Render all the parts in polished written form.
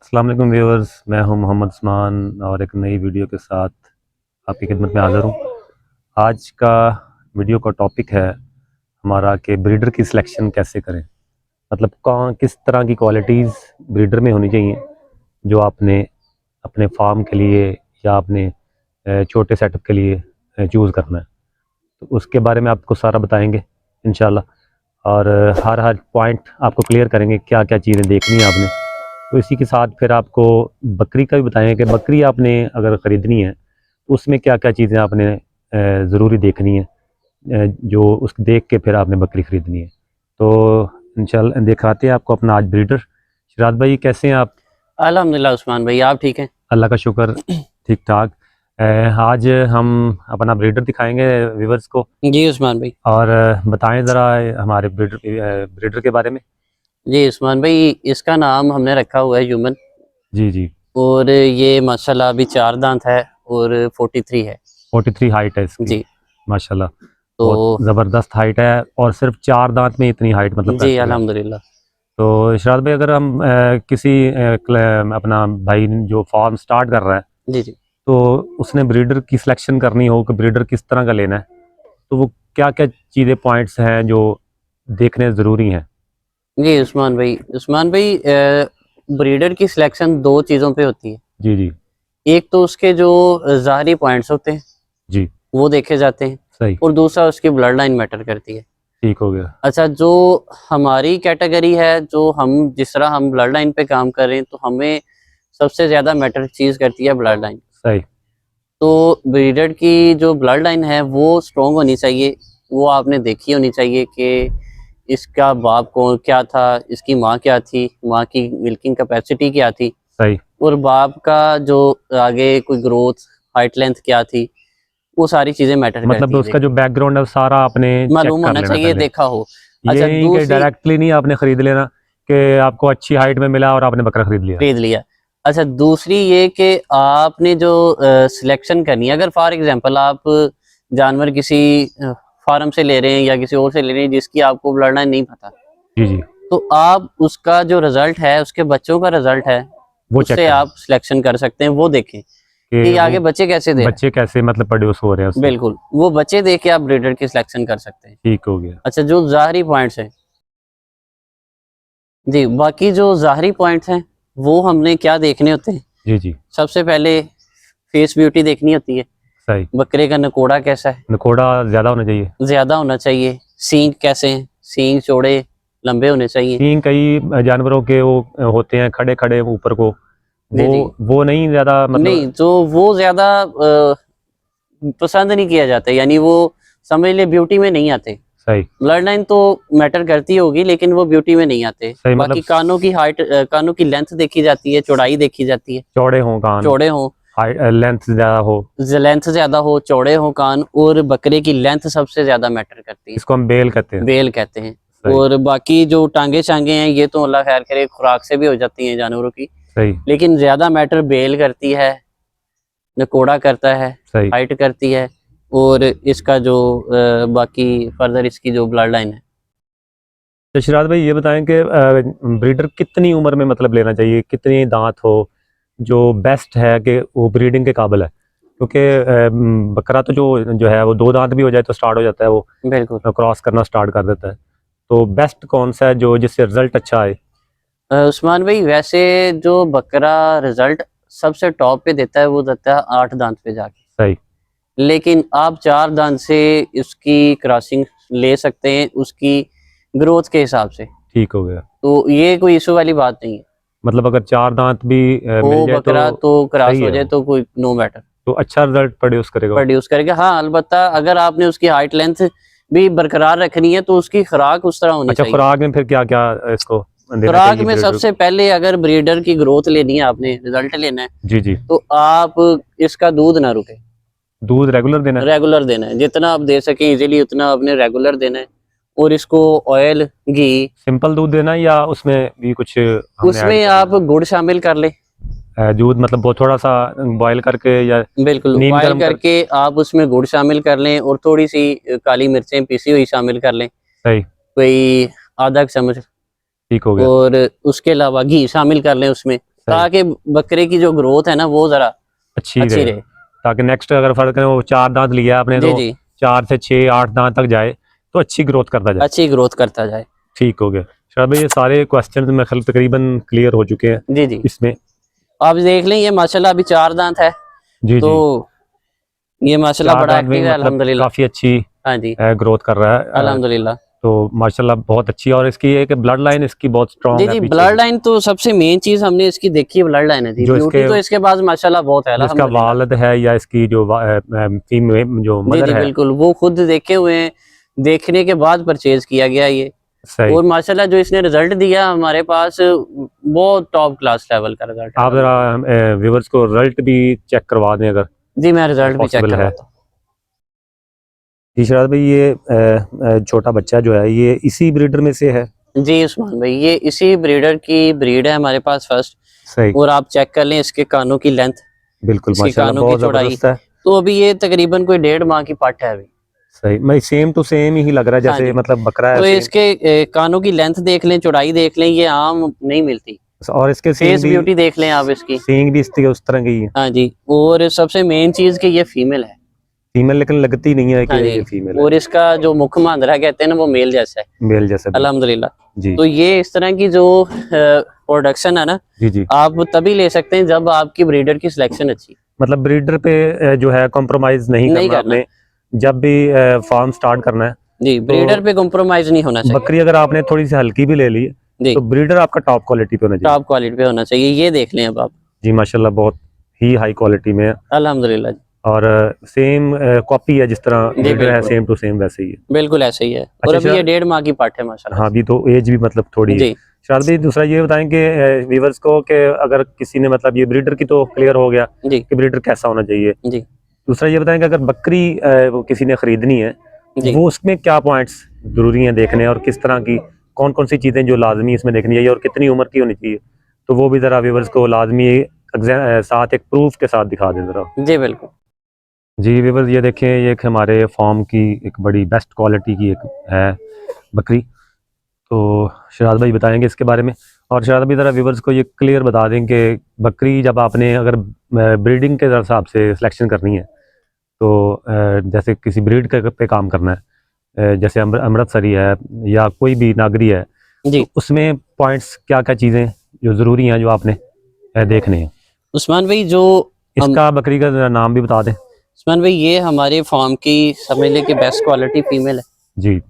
अस्सलाम वालेकुम व्यूअर्स, मैं हूं मोहम्मद उस्मान और एक नई वीडियो के साथ आपकी खिदमत में हाज़िर हूं। आज का वीडियो का टॉपिक है हमारा कि ब्रीडर की सिलेक्शन कैसे करें। मतलब कौन किस तरह की क्वालिटीज़ ब्रीडर में होनी चाहिए जो आपने अपने फार्म के लिए या अपने छोटे सेटअप के लिए चूज़ करना है। तो उसके बारे में आपको सारा बताएंगे इंशाल्लाह और हर हर पॉइंट आपको क्लियर करेंगे क्या क्या चीज़ें देखनी है आपने। तो इसी के साथ फिर आपको बकरी का भी बताएंगे कि बकरी आपने अगर ख़रीदनी है तो उसमें क्या क्या चीज़ें आपने ज़रूरी देखनी है, जो उस देख के फिर आपने बकरी ख़रीदनी है। तो इंशाल्लाह दिखाते हैं आपको अपना आज ब्रीडर। शिराज भाई कैसे हैं आप? अल्हम्दुलिल्लाह उस्मान भाई, आप ठीक हैं? अल्लाह का शुक्र, ठीक ठाक। आज हम अपना ब्रीडर दिखाएंगे व्यूवर्स को। जी उस्मान भाई। और बताएं ज़रा हमारे ब्रीडर के बारे में। जी उस्मान भाई, इसका नाम हमने रखा हुआ है ह्यूमन। जी जी। और ये माशाल्लाह अभी 4 दांत है और 43 है। 43 हाइट है इसकी। जी। माशाल्लाह तो बहुत ज़बरदस्त हाइट है और सिर्फ 4 दांत में इतनी हाइट मतलब जी कैसे है। अल्हम्दुलिल्लाह। तो इशरात भाई अगर हम किसी अपना भाई जो फार्म स्टार्ट कर रहा है जी जी। तो उसने ब्रीडर की सिलेक्शन करनी हो कि ब्रीडर किस तरह का लेना है, तो वो क्या क्या चीज़ें पॉइंट्स हैं जो देखने ज़रूरी हैं। जी उस्मान भाई, ब्रीडर की सिलेक्शन 2 चीज़ों पे होती है। जी जी। एक तो उसके जो ज़ाहरी पॉइंट्स होते हैं जी वो देखे जाते हैं, सही। और दूसरा उसकी ब्लड लाइन मैटर करती है। ठीक हो गया। अच्छा, जो हमारी कैटेगरी है, जो हम जिस तरह हम ब्लड लाइन पे काम कर रहे हैं, तो हमें सबसे ज़्यादा मैटर चीज़ करती है ब्लड लाइन। सही। तो ब्रीडर की जो ब्लड लाइन है वो स्ट्रॉन्ग होनी चाहिए। वो आपने देखी होनी चाहिए कि इसका बाप कौन क्या था, इसकी माँ क्या थी, माँ की मिल्किंग कैपेसिटी क्या थी, सही। और बाप का जो आगे कोई ग्रोथ, हाइट लेंथ क्या थी, वो सारी चीज़ें मैटर मतलब करती है। उसका जो बैकग्राउंड है वो सारा आपने चेक मालूम कर होना लेना चाहिए, पहले। देखा हो। ये अच्छा, नहीं कि दूसरी डायरेक्टली नहीं आपने ख़रीद लेना कि आपको अच्छी हाइट में मिला और आपने बकरा ख़रीद लिया। खरीद लिया। अच्छा, दूसरी ये कि आपने जो सिलेक्शन करनी है, अगर फॉर एग्जांपल आप जानवर किसी फार्म से ले रहे हैं या किसी और से ले रहे हैं जिसकी आपको ब्लड लाइन नहीं पता, जी जी। तो आप उसका जो रिजल्ट है, उसके बच्चों का रिजल्ट है, वो चेक उससे करें आप सिलेक्शन कर सकते हैं। वो देखें कि कि वो आगे बच्चे कैसे दे रहे बच्चे कैसे मतलब प्रोड्यूस हो रहे हैं हैं। उससे। बिल्कुल, वो बच्चे देख के आप ब्रीडर की सिलेक्शन कर सकते हैं। ठीक हो गया। अच्छा, जो ज़ाहरी पॉइंट्स हैं, जी, बाकी जो ज़ाहरी पॉइंट्स हैं वो हमने क्या देखने होते हैं। जी जी। सबसे पहले फेस ब्यूटी देखनी होती है। सही। बकरे का नकोड़ा कैसा है, नकोड़ा ज़्यादा होना चाहिए। ज्यादा होना चाहिए। सींग कैसे हैं, सींग चौड़े लंबे होने चाहिए। सींग कई जानवरों के वो होते हैं खड़े खड़े ऊपर को, जी वो जी। वो नहीं ज़्यादा नहीं, मतलब। तो वो ज्यादा पसंद नहीं किया जाता, यानी वो समझ ले ब्यूटी में नहीं आते। सही। ब्लड लाइन तो मैटर करती होगी, लेकिन वो ब्यूटी में नहीं आते। सही मतलब बाकी कानों की हाइट, कानों की लेंथ देखी जाती है, चौड़ाई देखी जाती है। चौड़े हों कान, चौड़े हों, हाइट लेंथ ज़्यादा हो। लेंथ ज्यादा हो, चौड़े हो कान, और बकरे की लेंथ सबसे ज्यादा मैटर करती है। इसको हम बेल कहते हैं। बेल कहते हैं। सही। और बाकी जो टांगे चांगे हैं, ये तो अल्लाह खैर करे, खुराक से भी हो जाती हैं जानवरों की, सही। लेकिन ज्यादा मैटर बेल करती है, नकोड़ा करता है, सही। हाइट करती है, और इसका जो बाकी फर्दर इसकी जो ब्लड लाइन है। तो शिराज भाई ये बताएं कि ब्रीडर कितनी उम्र में मतलब लेना चाहिए, कितनी दांत हो जो बेस्ट है कि वो ब्रीडिंग के काबिल है। क्योंकि बकरा तो जो जो है वो 2 दांत भी हो जाए तो स्टार्ट हो जाता है, वो बिल्कुल। क्रॉस करना स्टार्ट कर देता है। तो बेस्ट कौन सा है जो जिससे रिजल्ट अच्छा आए। उस्मान भाई, वैसे जो बकरा रिजल्ट सबसे टॉप पे देता है वो देता है 8 दांत पे जाके। सही। लेकिन आप 4 दांत से इसकी क्रॉसिंग ले सकते हैं, उसकी ग्रोथ के हिसाब से। ठीक हो गया। तो ये कोई इशू वाली बात नहीं है। मतलब अगर 4 दांत भी वो मिल जाए तो बकरा तो क्रॉस सही हो है, जाए वो तो कोई नो मैटर, तो अच्छा रिजल्ट प्रोड्यूस करेगा वो। प्रोड्यूस करेगा। हाँ, अलबत्ता अगर आपने उसकी हाइट लेंथ भी बरकरार रखनी है तो उसकी खुराक उस तरह होनी अच्छा, चाहिए। खुराक में फिर क्या क्या इसको देना खुराक चाहिए में ब्रीडर सबसे को। पहले, अगर ब्रीडर की ग्रोथ लेनी है, आपने रिजल्ट लेना है, जी जी। तो आप इसका दूध ना रुके, दूध रेगुलर देना है। रेगुलर देना है। जितना आप दे सकें इजीली उतना आपने रेगुलर देना है। और इसको ऑयल, घी, सिंपल दूध देना है या उसमें भी कुछ हमने ऐड उसमें करना आप गुड़ शामिल कर ले। है। दूध मतलब वो थोड़ा सा बॉयल करके या बिल्कुल, नीम बॉयल गर्म कर। करके आप उसमें गुड़ शामिल कर लें, और थोड़ी सी काली मिर्चें पीसी हुई शामिल कर लें, सही। कोई आधा चम्मच। ठीक हो गया। और उसके अलावा घी शामिल कर लें उसमें। ताकि बकरे की जो ग्रोथ है ना वो जरा अच्छी अच्छी रहे, रहे। ताकि नेक्स्ट अगर फर्क करें वो 4 दांत लिया आपने जी तो जी 4 से 6 8 दांत तक जाए तो अच्छी ग्रोथ करता जाए। अच्छी ग्रोथ करता जाए। ठीक हो गया शायद भाई, ये सारे क्वेश्चन मेरे ख्याल तकरीबन क्लियर हो चुके हैं जी जी इसमें। आप देख लें, ये माशाल्लाह अभी 4 दांत है, जी तो जी, ये माशाल्लाह 4 बड़ा दांत में एक्टिव है मतलब अल्हम्दुलिल्लाह। काफ़ी अच्छी हाँ जी ग्रोथ कर रहा है। अल्हम्दुलिल्लाह। तो माशाल्लाह बहुत अच्छी है, और इसकी एक ब्लड लाइन इसकी बहुत जी स्ट्रॉन्ग है जी पीछे ब्लड से। लाइन तो सबसे मेन चीज हमने इसकी देखी है, ब्लड लाइन है जी। जो ब्यूटी इसके तो इसके पास माशाल्लाह बहुत है जो इसका अल्हम्दुलिल्लाह। वालिद है या इसकी जो फीमेल जो जी मदर जी है, बिल्कुल, वो खुद देखे हुए हैं, देखने के बाद परचेज किया गया ये। सही। और माशाल्लाह जो इसने रिजल्ट दिया हमारे पास, बहुत टॉप क्लास लेवल का रिजल्ट है आप जरा व्यूवर्स को रिजल्ट भी चेक करवा दें अगर जी। मैं रिजल्ट भी चेक पॉसिबल है। करवाता हूँ। जी शराद भाई, ये छोटा बच्चा जो है ये इसी ब्रीडर में से है? जी उस्मान भाई, ये इसी ब्रीडर की ब्रीड है हमारे पास फर्स्ट। सही, और आप चेक कर लें इसके कानों की लेंथ, बिल्कुल इसके माशाल्लाह कानों की बहुत चौड़ाई, ज़बरदस्त है। तो अभी ये तकरीबन कोई 1.5 माह की पट है अभी। सही, मैं सेम टू सेम ही लग रहा है हाँ जैसे जी, मतलब बकरा है तो सेम। इसके कानों की लेंथ देख लें, चौड़ाई देख लें, ये आम नहीं मिलती। और इसके फेस ब्यूटी देख लें आप इसकी। सींग भी इसकी उस तरह की है। हाँ जी, और सबसे मेन चीज कि ये फीमेल है। फीमेल, लेकिन लगती नहीं है कि हाँ ये जी, फीमेल है। और इसका जो मुख मांदरा कहते हैं ना, वो मेल जैसा है मेल जैसा भी। अल्हम्दुलिल्लाह। जी तो ये इस तरह की जो प्रोडक्शन है ना, जी जी, आप तभी ले सकते हैं जब आपकी ब्रीडर की सिलेक्शन अच्छी। मतलब ब्रीडर पे जो है कॉम्प्रोमाइज नहीं नहीं करना करना आपने, जब भी फार्म स्टार्ट करना है। जी, ब्रीडर पे कॉम्प्रोमाइज नहीं होना चाहिए। बकरी अगर आपने थोड़ी सी हल्की भी ले ली जी, तो ब्रीडर आपका टॉप क्वालिटी पे होना चाहिए। टॉप क्वालिटी पे होना चाहिए, ये देख लें अब आप। जी माशाल्लाह बहुत ही हाई क्वालिटी में है, अल्हम्दुलिल्लाह जी। और सेम कॉपी है जिस तरह जी ब्रीडर है, बिल्कुल, सेम टू सेम वैसे ही है। बिल्कुल ऐसे ही है। और अच्छा अभी ये शरा, 1.5 माह की पट है माशाल्लाह हाँ से। अभी तो एज भी मतलब थोड़ी है। जी शायद भी दूसरा ये बताएं कि व्यूवर्स को कि अगर किसी ने मतलब ये ब्रीडर की तो क्लियर हो गया जी कि ब्रीडर कैसा होना चाहिए। जी दूसरा ये बताएं कि अगर बकरी वो किसी ने खरीदनी है, जी वो उसमें क्या पॉइंट्स जरूरी हैं देखने, और किस तरह की कौन कौन सी चीज़ें जो लाजमी इसमें देखनी चाहिए, और कितनी उम्र की होनी चाहिए, तो वो भी ज़रा व्यूवर्स को लाजमी साथ एक प्रूफ के साथ दिखा दें ज़रा। जी बिल्कुल। जी व्यूवर्स, ये देखें, ये एक हमारे फार्म की एक बड़ी बेस्ट क्वालिटी की एक है बकरी। तो शराद भाई बताएंगे इसके बारे में, और शराद भाई ज़रा व्यूवर्स को ये क्लियर बता दें कि बकरी जब आपने अगर ब्रीडिंग के हिसाब से सिलेक्शन करनी है, तो जैसे किसी ब्रीड के पे काम करना है, जैसे अमृतसरी है या कोई भी नागरी है, जी तो उसमें पॉइंट्स क्या क्या चीज़ें जो ज़रूरी हैं जो आपने देखने हैं। उस्मान भाई, जो इसका बकरी का नाम भी बता दें। उस्मान भाई, ये हमारे फार्म की समझ लें कि बेस्ट क्वालिटी फीमेल है। जी,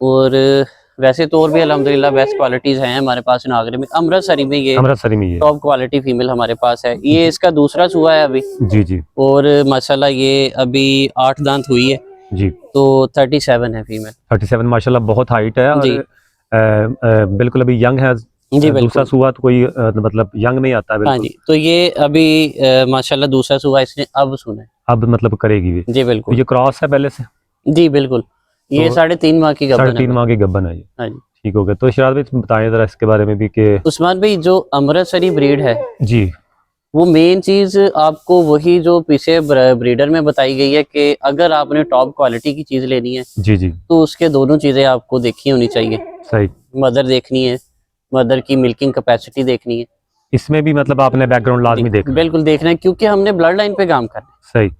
और वैसे तो और भी अल्हम्दुलिल्लाह बेस्ट क्वालिटीज़ हैं हमारे पास नागरे में। अमृतसरी में ये अमृतसरी में ये। टॉप क्वालिटी फीमेल हमारे पास है। ये इसका दूसरा सुआ है अभी, जी जी और माशाल्लाह ये अभी 8 दांत हुई है, जी, तो 37 है फीमेल। 37 माशाल्लाह बहुत हाइट है, और जी बिल्कुल अभी यंग है। जी दूसरा बिल्कुल। सुआ तो कोई मतलब यंग में ही आता है हाँ बिल्कुल। जी, तो ये अभी माशाल्लाह दूसरा सुआ इसने अब सुना है। अब मतलब करेगी भी। जी तो बिल्कुल। ये क्रॉस है पहले से? जी बिल्कुल, ये तो 3.5 माह की गबन है 3.5 माह की गब्बन है ये। हाँ जी। ठीक हो गया। तो शराद भाई बताएं ज़रा इसके बारे में भी कि। उस्मान भाई, जो अमृतसरी ब्रीड है, जी वो मेन चीज आपको वही जो पीछे ब्रीडर में बताई गई है कि अगर आपने टॉप क्वालिटी की चीज लेनी है, जी जी, तो उसके दोनों चीजें आपको देखी होनी चाहिए। सही। मदर देखनी है, मदर की मिल्किंग कैपेसिटी देखनी है। इसमें भी मतलब आपने बैकग्राउंड लाजमी देखना है। बिल्कुल देखना है, क्योंकि हमने ब्लड लाइन पे काम करना है। सही।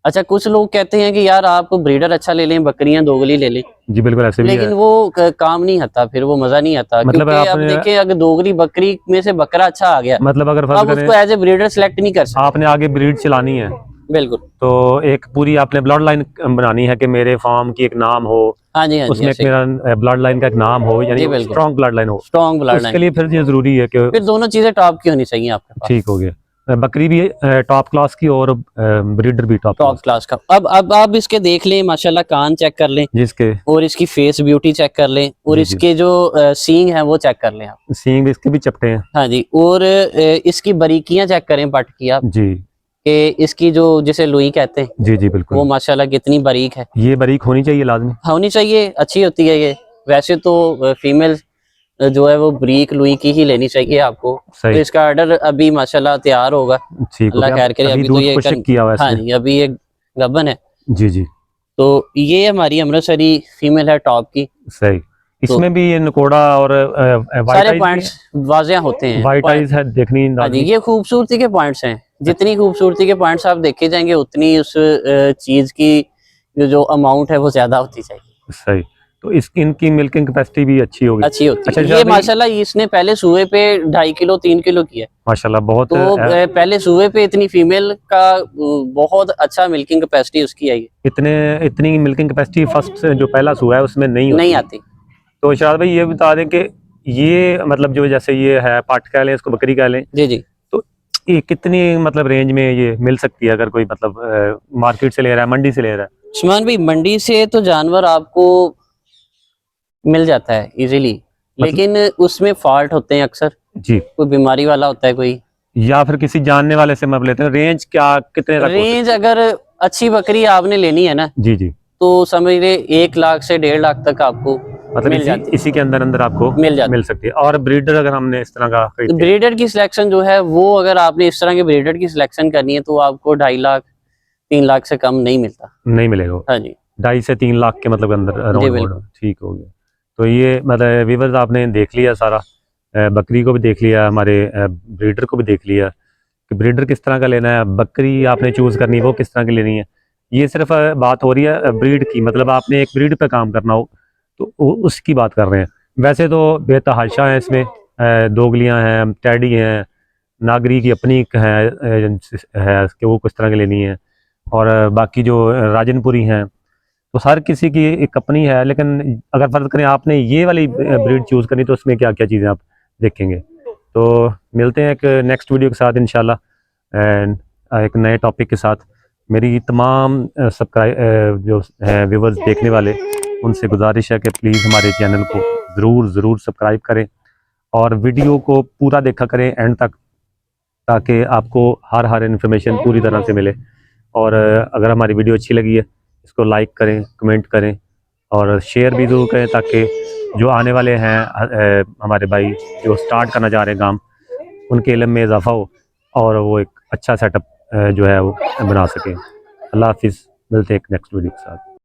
अच्छा, कुछ लोग कहते हैं कि यार आप ब्रीडर अच्छा ले लें, बकरियां दोगली ले लें, जी बिल्कुल ऐसे भी है। लेकिन वो काम नहीं आता, फिर वो मजा नहीं आता। मतलब क्योंकि अब आपने देखें, अगर दोगली बकरी में से बकरा अच्छा आ गया, मतलब अगर फर्ज अब करें उसको एज ए ब्रीडर सेलेक्ट नहीं कर सकते। आपने आगे ब्रीड चलानी है, बिल्कुल। तो एक पूरी आपने ब्लड लाइन बनानी है कि मेरे फार्म की एक नाम हो, हाँ जी हाँ जी, उसमें एक ऐसे ही। मेरा ब्लड लाइन का एक नाम हो, यानी जी बिल्कुल, स्ट्रॉन्ग ब्लड लाइन हो। स्ट्रॉन्ग तो ब्लड उसके लाइन, लिए फिर ये ज़रूरी है कि फिर दोनों चीजें टॉप की होनी चाहिए आपके पास। ठीक हो गया, बकरी भी टॉप क्लास की और ब्रीडर भी टॉप टॉप क्लास क्लास का। अब आप इसके देख लें, माशाल्लाह कान चेक कर लें, जिसके। और इसकी फेस ब्यूटी चेक कर लें, और जी जी, इसके जो सींग है वो चेक कर लें आप। सींग भी इसके भी चपटे हैं। हाँ जी, और इसकी बारीकियां चेक करें पट की आप, जी कि इसकी जो जिसे लुई कहते हैं, जी जी वो बिल्कुल, माशाल्लाह कितनी बारीक है। ये बारीक होनी चाहिए लाजमी। होनी चाहिए, अच्छी होती है ये। वैसे तो फीमेल जो है वो ब्रीक लुई की ही लेनी चाहिए आपको। तो सही, इसका ऑर्डर अभी माशाल्लाह तैयार होगा, ठीक हो अल्लाह गया। खैर करे। अभी अभी तो दूध ये खुश्क किया हुआ है हाँ इसने। जी, अभी ये गबन है। जी जी, तो ये हमारी अमृतसरी फीमेल है टॉप की। सही। इसमें भी ये नकोड़ा और वाइट सारे आइज पॉइंट्स वाजिया होते हैं। वाइट आइज है देखनी हाँ जी, ये खूबसूरती के पॉइंट्स हैं। जितनी खूबसूरती के पॉइंट्स आप देखे जाएंगे उतनी उस चीज की जो अमाउंट है वो ज्यादा होती जाएगी। सही। तो इस इनकी मिल्किंग कैपेसिटी भी अच्छी होगी। अच्छी होती अच्छा है। ये शायद भाई, माशाल्लाह इसने पहले सुबह पे 2.5 किलो 3 किलो किया है। माशाल्लाह बहुत तो पहले सुबह पे इतनी फीमेल का बहुत अच्छा मिल्किंग कैपेसिटी उसकी आई है। इतनी मिल्किंग कैपेसिटी फर्स्ट जो पहला सुआ है उसमें नहीं नहीं होती। आती। तो शायद भाई ये बता दें कि ये मतलब जो जैसे ये है पाठ कह लें इसको बकरी कह लें, जी जी। तो ये कितनी मतलब रेंज में ये मिल सकती है अगर कोई मतलब मार्केट से ले रहा है, मंडी से ले रहा है? उस्मान भाई, मंडी से तो जानवर आपको मिल जाता है इजीली, लेकिन उसमें फॉल्ट होते हैं अक्सर। जी। कोई बीमारी वाला होता है कोई, या फिर किसी जानने वाले से मतलब लेते हैं। रेंज क्या कितने तक हो रेंज सकती अगर अच्छी बकरी आपने लेनी है ना, है? जी जी। तो समझ ले 1 लाख से 1.5 लाख तक आपको मतलब मिल जाती इसी के अंदर आपको मिल जाती मिल सकती है। और ब्रीडर अगर हमने इस तरह का है। खरीदते हैं, ब्रीडर की सिलेक्शन जो है वो अगर आपने इस तरह के ब्रीडर की सिलेक्शन करनी है तो आपको 2.5 लाख 3 लाख से कम नहीं मिलता। नहीं मिलेगा। हाँ जी 2.5 से 3 लाख के मतलब अंदर जी अराउंड बिल्कुल। ठीक हो गया। तो ये मतलब व्यूअर्स आपने देख लिया सारा, बकरी को भी देख लिया, हमारे ब्रीडर को भी देख लिया कि ब्रीडर किस तरह का लेना है, बकरी आपने चूज़ करनी है वो किस तरह की लेनी है। ये सिर्फ बात हो रही है ब्रीड की, मतलब आपने एक ब्रीड पे काम करना हो तो उसकी बात कर रहे हैं। वैसे तो बेतहाशा है इसमें, दोगलियाँ हैं, टैडी हैं, नागरी की अपनी एक है कि वो किस तरह की लेनी है, और बाकी जो राजनपुरी हैं, तो हर किसी की एक अपनी है। लेकिन अगर फर्ज करें आपने ये वाली ब्रीड चूज़ करनी तो उसमें क्या क्या चीज़ें आप देखेंगे। तो मिलते हैं एक नेक्स्ट वीडियो के साथ इंशाल्लाह, एंड एक नए टॉपिक के साथ। मेरी तमाम जो हैं व्यूवर्स देखने वाले, उनसे गुजारिश है कि प्लीज़ हमारे चैनल को ज़रूर सब्सक्राइब करें और वीडियो को पूरा देखा करें एंड तक, ताकि आपको हर इन्फॉर्मेशन पूरी तरह से मिले। और अगर हमारी वीडियो अच्छी लगी है इसको लाइक करें, कमेंट करें और शेयर भी ज़रूर करें, ताकि जो आने वाले हैं हमारे भाई जो स्टार्ट करना चाह रहे हैं काम, उनके इल्म में इजाफ़ा हो और वो एक अच्छा सेटअप जो है वो बना सकें। अल्लाह हाफिज़, मिलते हैं एक नेक्स्ट वीडियो के साथ।